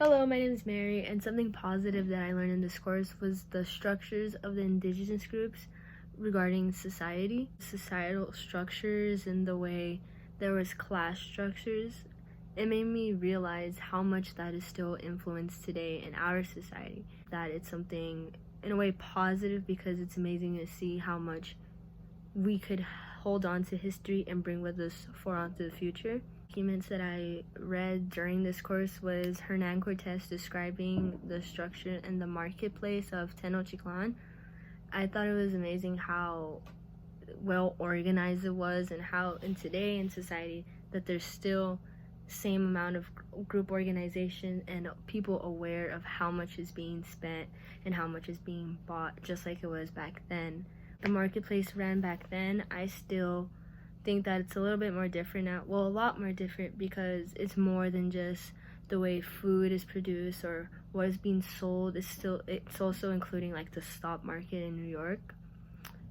Hello, my name is Mary, and something positive that I learned in this course was the structures of the indigenous groups regarding society, societal structures, and the way there was class structures. It made me realize how much that is still influenced today in our society. That it's something in a way positive because it's amazing to see how much we could hold on to history and bring with us for onto the future. Documents that I read during this course was Hernan Cortez describing the structure and the marketplace of Tenochtitlan. I thought it was amazing how well organized it was, and how in today in society that there's still same amount of group organization and people aware of how much is being spent and how much is being bought, just like it was back then. The marketplace ran back then. I still think that it's a little bit more different now. Well, a lot more different, because it's more than just the way food is produced or what is being sold. It's also including like the stock market in New York,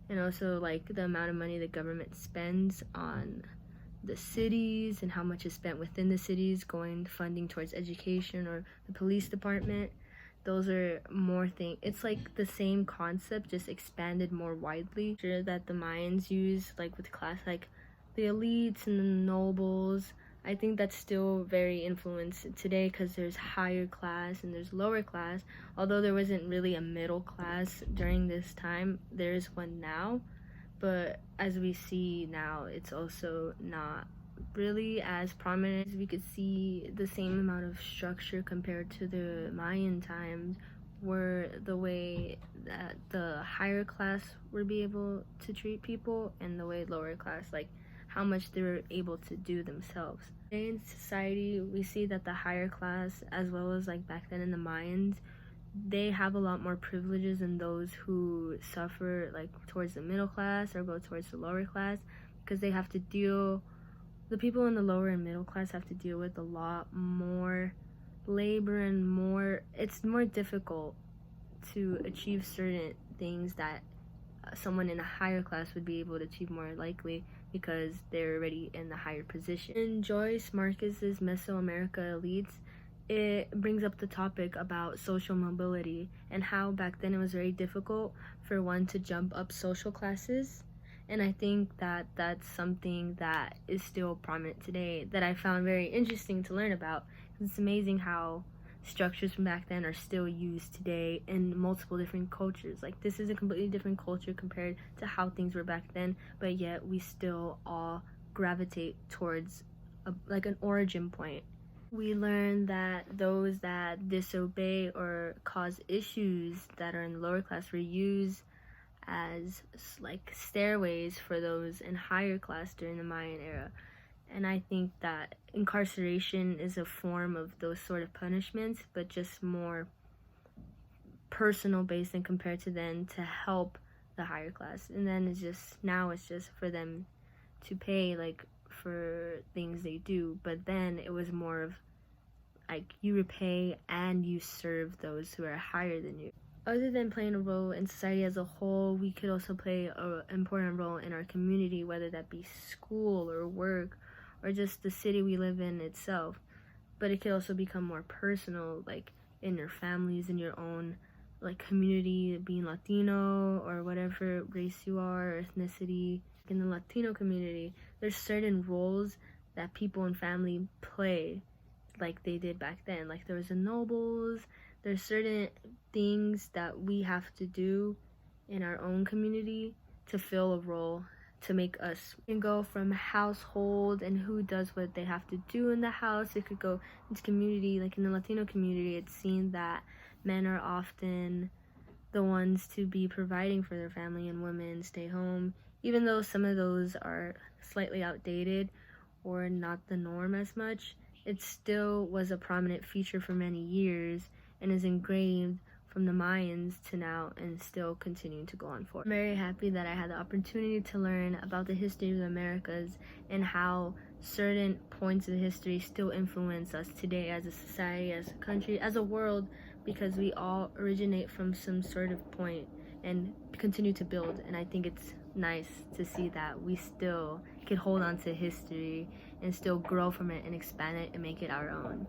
and also like the amount of money the government spends on the cities and how much is spent within the cities going funding towards education or the police department. Those are more things. It's like the same concept, just expanded more widely. Sure, that the Mayans use, like with class, like the elites and the nobles. I think that's still very influenced today, because there's higher class and there's lower class. Although there wasn't really a middle class during this time, there is one now. But as we see now, it's also not really as prominent. We could see the same amount of structure compared to the Mayan times, where the way that the higher class would be able to treat people and the way lower class, like how much they were able to do themselves. Today in society, we see that the higher class, as well as like back then in the Mayans, they have a lot more privileges than those who suffer like towards the middle class or go towards the lower class, because the people in the lower and middle class have to deal with a lot more labor and it's more difficult to achieve certain things that someone in a higher class would be able to achieve more likely, because they're already in the higher position. In Joyce Marcus's Mesoamerica Elites, it brings up the topic about social mobility and how back then it was very difficult for one to jump up social classes. And I think that that's something that is still prominent today, that I found very interesting to learn about. It's amazing how structures from back then are still used today in multiple different cultures. Like, this is a completely different culture compared to how things were back then, but yet we still all gravitate towards like an origin point. We learn that those that disobey or cause issues that are in the lower class were used as like stairways for those in higher class during the Mayan era. And I think that incarceration is a form of those sort of punishments, but just more personal based and compared to then, to help the higher class. And then now it's just for them to pay like for things they do. But then it was more of like you repay and you serve those who are higher than you. Other than playing a role in society as a whole, we could also play an important role in our community, whether that be school or work or just the city we live in itself. But it could also become more personal, like in your families, in your own like community, being Latino or whatever race you are or ethnicity. In the Latino community, there's certain roles that people and family play like they did back then. Like there was the nobles, there's certain things that we have to do in our own community to fill a role, to make us. It can go from household and who does what they have to do in the house. It could go into community. Like in the Latino community, it's seen that men are often the ones to be providing for their family and women stay home, even though some of those are slightly outdated or not the norm as much. It still was a prominent feature for many years and is engraved from the Mayans to now and still continuing to go on for. I'm very happy that I had the opportunity to learn about the history of the Americas and how certain points of history still influence us today as a society, as a country, as a world, because we all originate from some sort of point and continue to build. And I think it's nice to see that we still can hold on to history and still grow from it and expand it and make it our own.